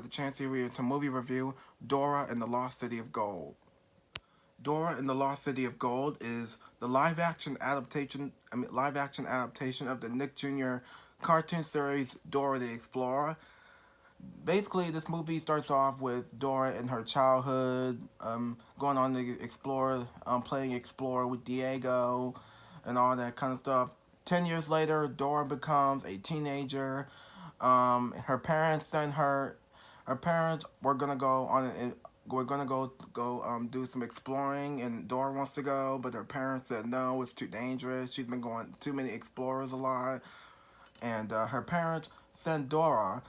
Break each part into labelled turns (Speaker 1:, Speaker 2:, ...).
Speaker 1: with a chance to movie review Dora and the Lost City of Gold. Dora and the Lost City of Gold is the live action adaptation of the Nick Jr. cartoon series Dora the Explorer. Basically, this movie starts off with Dora in her childhood, going on to explore, playing Explorer with Diego, and all that kind of stuff. 10 years later, Dora becomes a teenager. Her parents sent her. Her parents were gonna go on an. We're gonna do some exploring, and Dora wants to go, but her parents said no, it's too dangerous. She's been going too many explorers a lot, and her parents sent Dora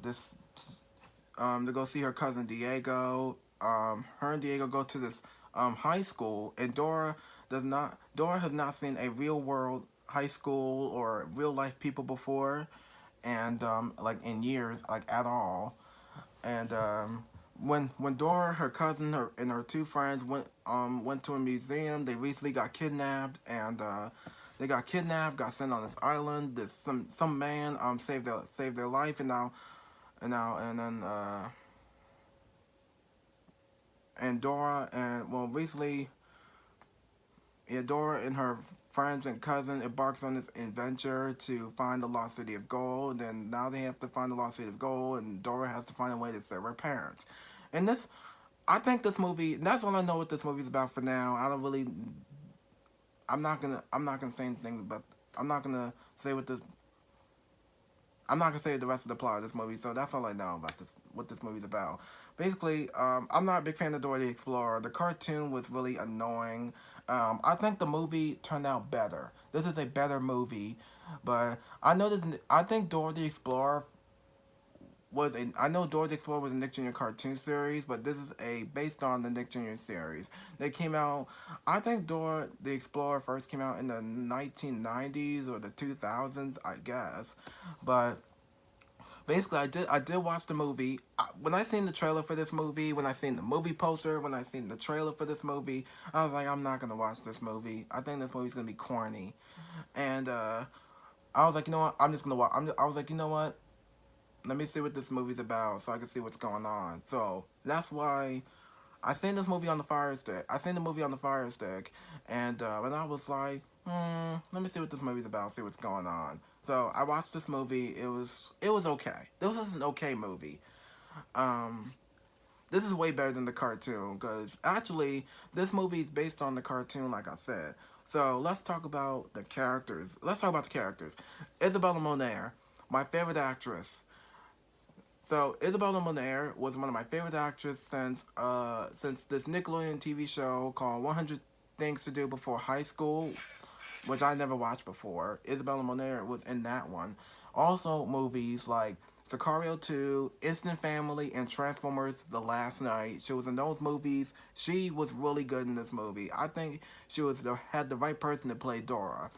Speaker 1: this to go see her cousin Diego. Her and Diego go to this high school, and Dora has not seen a real world high school or real life people before, and like in years, like at all. And when Dora, her cousin, and her two friends went to a museum, they recently got kidnapped, and they got kidnapped, got sent on this island. This some man saved their life, and then and Dora and well recently, yeah, Dora and her friends and cousin embarks on this adventure to find the lost city of gold, and now they have to find the lost city of gold, and Dora has to find a way to save her parents. And this, I think this movie. That's all I know what this movie's about for now. I don't really. I'm not gonna say anything, but I'm not gonna say what the. I'm not gonna say the rest of the plot of this movie. So that's all I know about this. What this movie's about. Basically, I'm not a big fan of Dora the Explorer. The cartoon was really annoying. I think the movie turned out better. This is a better movie, but I know this. I think Dora the Explorer was a. I know Dora the Explorer was a Nick Jr. cartoon series, but this is a based on the Nick Jr. series. They came out. I think Dora the Explorer first came out in the 1990s or the 2000s, I guess, but. Basically, I did watch the movie. When I seen the trailer for this movie, when I seen the movie poster, when I seen the trailer for this movie, I was like, I'm not gonna watch this movie. I think this movie's gonna be corny, and I was like, you know what? I'm just gonna watch. I was like, you know what? Let me see what this movie's about, so I can see what's going on. So that's why I seen this movie on the Fire Stick. I seen the movie on the Fire Stick, and I was like, let me see what this movie's about, see what's going on. So I watched this movie. It was okay. This was an okay movie. Um, this is way better than the cartoon because actually this movie is based on the cartoon, like I said. So let's talk about the characters. Let's talk about the characters. Isabella Moner, my favorite actress. So Isabella Moner was one of my favorite actresses since this Nickelodeon TV show called 100 Things to Do Before High School, which I never watched before. Isabella Moner was in that one. Also movies like Sicario 2, Instant Family, and Transformers The Last Night. She was in those movies. She was really good in this movie. I think had the right person to play Dora.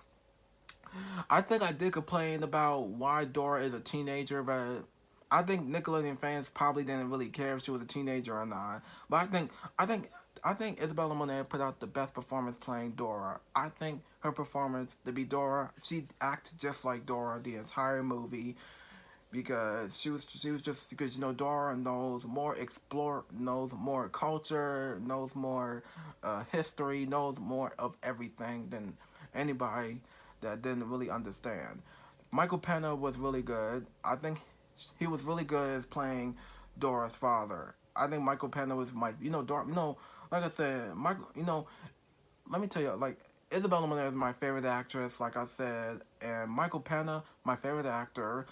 Speaker 1: I think I did complain about why Dora is a teenager, but I think Nickelodeon fans probably didn't really care if she was a teenager or not. But I think Isabella Monet put out the best performance playing Dora. I think her performance to be Dora, she acted just like Dora the entire movie because she was just because Dora knows more culture, knows more history, knows more of everything than anybody that didn't really understand. Michael Pena was really good. I think he was really good as playing Dora's father. I think Michael Pena was Dora. Like I said, Michael. Let me tell you, like Isabella Moner is my favorite actress, like I said, and Michael Pena, my favorite actor.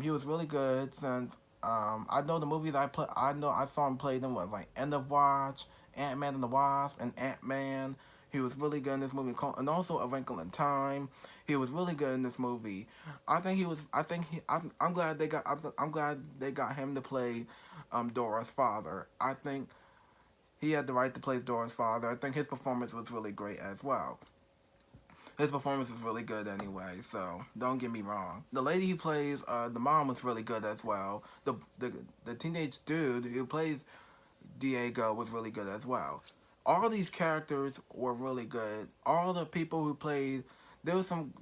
Speaker 1: He was really good since I know the movies I know I saw him play them was like End of Watch, Ant Man and the Wasp, and Ant Man. He was really good in this movie, and also A Wrinkle in Time. He was really good in this movie. I think he was. I think he. I'm glad they got. I'm glad they got him to play Dora's father. I think he had the right to play Dora's father. I think his performance was really great as well. His performance is really good anyway, so don't get me wrong. The lady he plays, the mom was really good as well. The teenage dude who plays Diego was really good as well. All these characters were really good. All the people who played there was some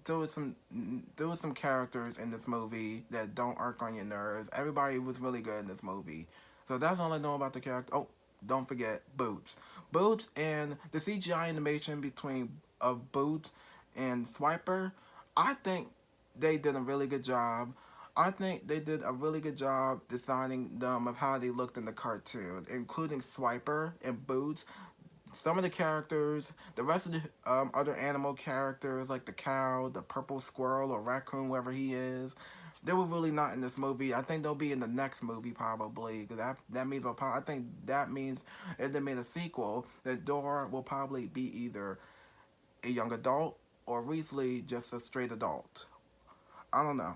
Speaker 1: characters in this movie that don't irk on your nerves. Everybody was really good in this movie. So that's all I know about the character. Oh, don't forget Boots. Boots and the CGI animation between of Boots and Swiper, I think they did a really good job. I think they did a really good job designing them of how they looked in the cartoon, including Swiper and Boots. Some of the characters, the rest of the other animal characters, like the cow, the purple squirrel or raccoon, whoever he is, they were really not in this movie. I think they'll be in the next movie probably, because that means I think that means if they made a sequel, that Dora will probably be either a young adult or recently just a straight adult. I don't know.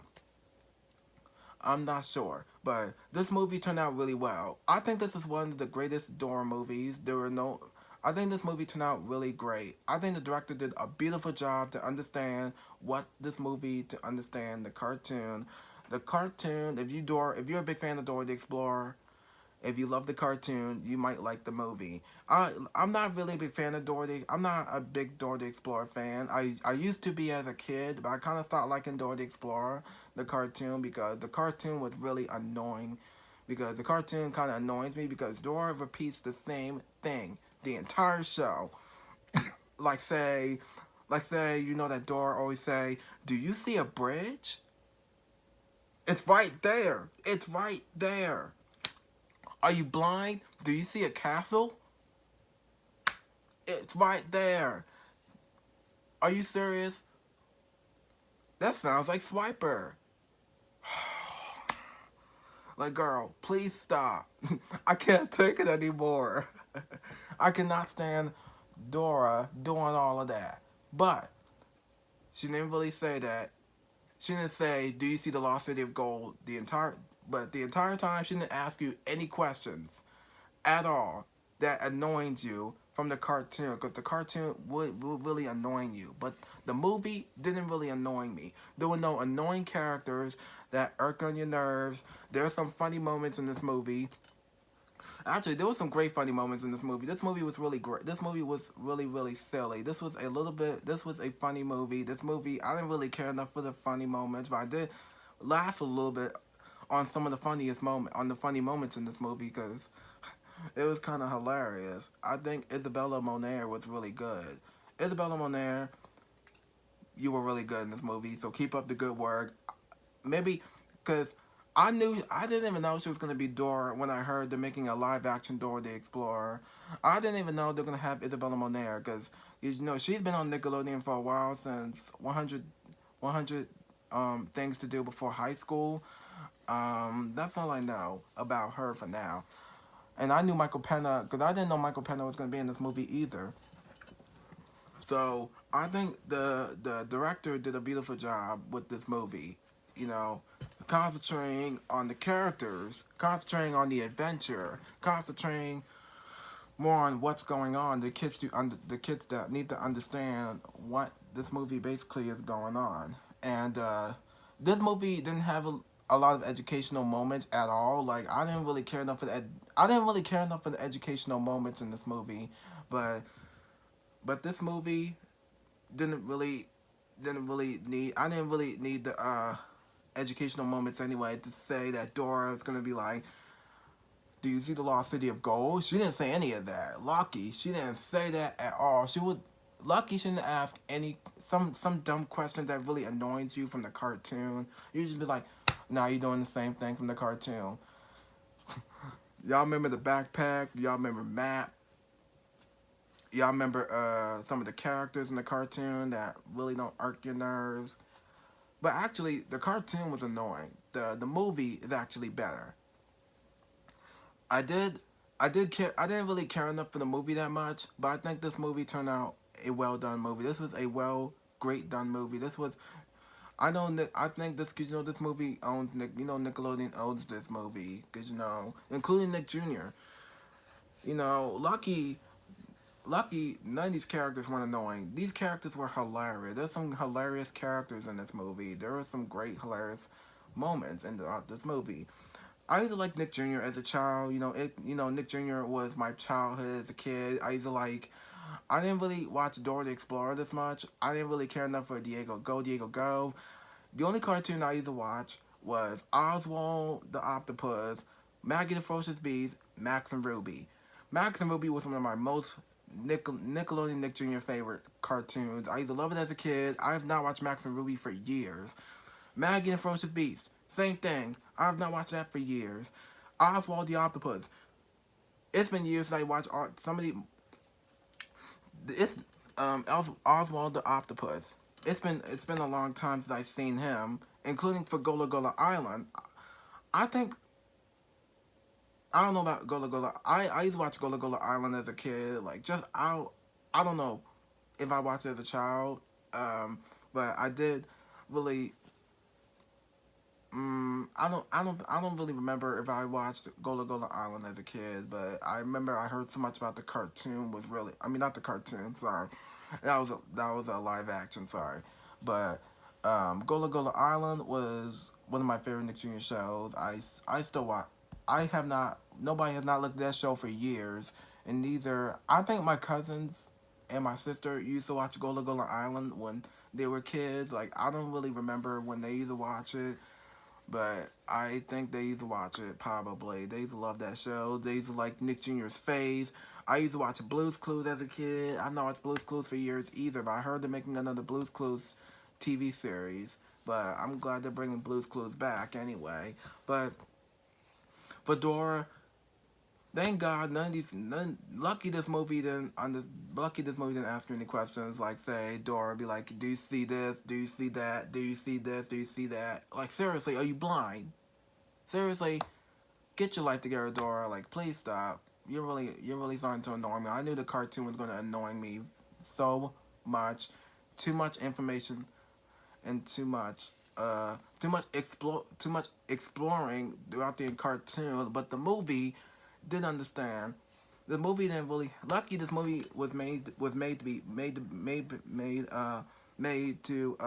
Speaker 1: I'm not sure, but this movie turned out really well. I think this is one of the greatest Dora movies. There were no. I think this movie turned out really great. I think the director did a beautiful job to understand what this movie to understand the cartoon. The cartoon. If you're a big fan of Dora the Explorer, if you love the cartoon, you might like the movie. I'm not really a big fan of Dorothy. I'm not a big Dora the Explorer fan. I used to be as a kid, but I kind of stopped liking Dora the Explorer, the cartoon, because the cartoon was really annoying. Because the cartoon kind of annoys me because Dora repeats the same thing the entire show. Like say, you know that Dora always say, "Do you see a bridge? It's right there. It's right there. Are you blind? Do you see a castle? It's right there. Are you serious? That sounds like Swiper." Like, girl, please stop. I can't take it anymore. I cannot stand Dora doing all of that. But she didn't really say that. She didn't say, "Do you see the lost city of gold?" But the entire time she didn't ask you any questions at all that annoys you from the cartoon, because the cartoon would really annoying you, but the movie didn't really annoy me. There were no annoying characters that irk on your nerves. There are some funny moments in this movie. Actually, there were some great funny moments in this movie. This movie was really great. This movie was really silly. This was a funny movie. This movie, I didn't really care enough for the funny moments, but I did laugh a little bit on some of the funny moments in this movie, because it was kind of hilarious. I think Isabella Moner was really good. Isabella Moner, you were really good in this movie, so keep up the good work. Maybe, because I didn't even know she was going to be Dora when I heard they're making a live action Dora the Explorer. I didn't even know they're going to have Isabella Moner, because, you know, she's been on Nickelodeon for a while, since 100 Things to Do Before High School. That's all I know about her for now. And I knew Michael Pena, because I didn't know Michael Pena was going to be in this movie either. So I think the director did a beautiful job with this movie. You know, concentrating on the characters, concentrating on the adventure, concentrating more on what's going on. The kids that need to understand what this movie basically is going on. And this movie didn't have a lot of educational moments at all. Like, I didn't really care enough for the educational moments in this movie, but this movie didn't really need. I didn't really need the educational moments anyway to say that Dora is gonna be like, "Do you see the lost city of gold?" She didn't say any of that. Lucky, she didn't say that at all. Lucky shouldn't ask any some dumb question that really annoys you from the cartoon. You should be like, "Nah, you're doing the same thing from the cartoon." Y'all remember the backpack? Y'all remember Map? Y'all remember some of the characters in the cartoon that really don't irk your nerves? But actually, the cartoon was annoying. The movie is actually better. I did I didn't really care enough for the movie that much, but I think this movie turned out a well done movie. This was a great done movie. This was I think this, because you know, this movie owns Nickelodeon owns this movie, because you know, including Nick Jr. You know, Lucky, none of these characters weren't annoying. These characters were hilarious. There's some hilarious characters in this movie. There were some great hilarious moments in this movie. I used to like Nick Jr. as a child. You know, Nick Jr. was my childhood as a kid. I didn't really watch Dora the Explorer this much. I didn't really care enough for Diego Go, Diego Go. The only cartoon I used to watch was Oswald the Octopus, Maggie the Ferocious Beast, Max and Ruby. Max and Ruby was one of my most Nickelodeon Nick Jr. favorite cartoons. I used to love it as a kid. I have not watched Max and Ruby for years. Maggie and the Ferocious Beast, same thing. I have not watched that for years. Oswald the Octopus. It's been years since I watched somebody. It's Oswald the Octopus. It's been a long time since I've seen him, including for Gola Gola Island. I think I don't know about Gola Gola. I used to watch Gola Gola Island as a kid. Like just I don't know if I watched it as a child, but I did really. I don't really remember if I watched Gola Gola Island as a kid, but I remember I heard so much about the cartoon was really. I mean, not the cartoon. Sorry, that was a live action. Sorry, but Gola Gola Island was one of my favorite Nick Jr. shows. I still watch. I have not. Nobody has not looked at that show for years, and neither. I think my cousins and my sister used to watch Gola Gola Island when they were kids. Like I don't really remember when they used to watch it, but I think they used to watch it probably. They used to love that show. They used to like Nick Jr.'s face. I used to watch Blue's Clues as a kid. I've not watched Blue's Clues for years either, but I heard they're making another Blue's Clues TV series. But I'm glad they're bringing Blue's Clues back anyway. But for Dora, thank God lucky this movie didn't ask you any questions like say Dora be like, do you see this? Do you see that? Do you see this? Do you see that? Like seriously, are you blind? Seriously, get your life together, Dora. Like please stop. You're really starting to annoy me. I knew the cartoon was gonna annoy me so much. Too much information and too much exploring throughout the cartoon, but the movie didn't understand. The movie didn't really. Lucky this movie was made to be made to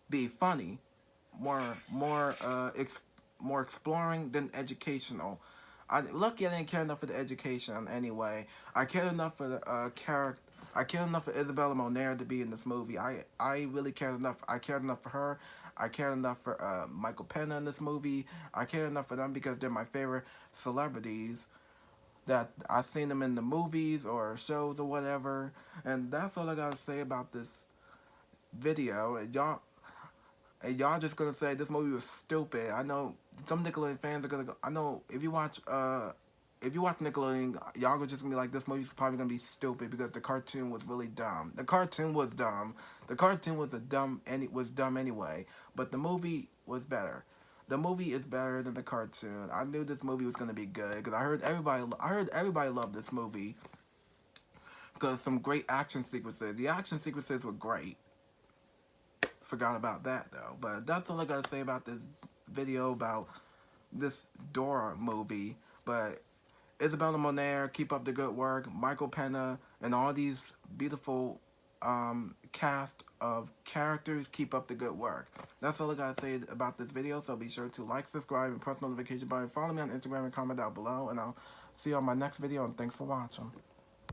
Speaker 1: be funny, more more more exploring than educational. Lucky I didn't care enough for the education anyway. I cared enough for the character. I cared enough for Isabella Moner to be in this movie. I really cared enough. I cared enough for her. I cared enough for Michael Pena in this movie. I cared enough for them because they're my favorite celebrities that I've seen them in the movies or shows or whatever. And that's all I gotta say about this video. And y'all just gonna say this movie was stupid. I know some Nickelodeon fans are gonna go. I know if you watch Nickelodeon, y'all are just gonna be like, this movie's probably gonna be stupid because the cartoon was really dumb. The cartoon was dumb. The cartoon was dumb anyway. But the movie was better. The movie is better than the cartoon. I knew this movie was gonna be good because I heard everybody loved this movie because some great action sequences. The action sequences were great. Forgot about that though. But that's all I gotta say about this video about this Dora movie. But Isabella Moner, keep up the good work. Michael Pena and all these beautiful cast of characters, keep up the good work. That's all I gotta say about this video. So be sure to like, subscribe, and press notification button. Follow me on Instagram and comment down below. And I'll see you on my next video. And thanks for watching.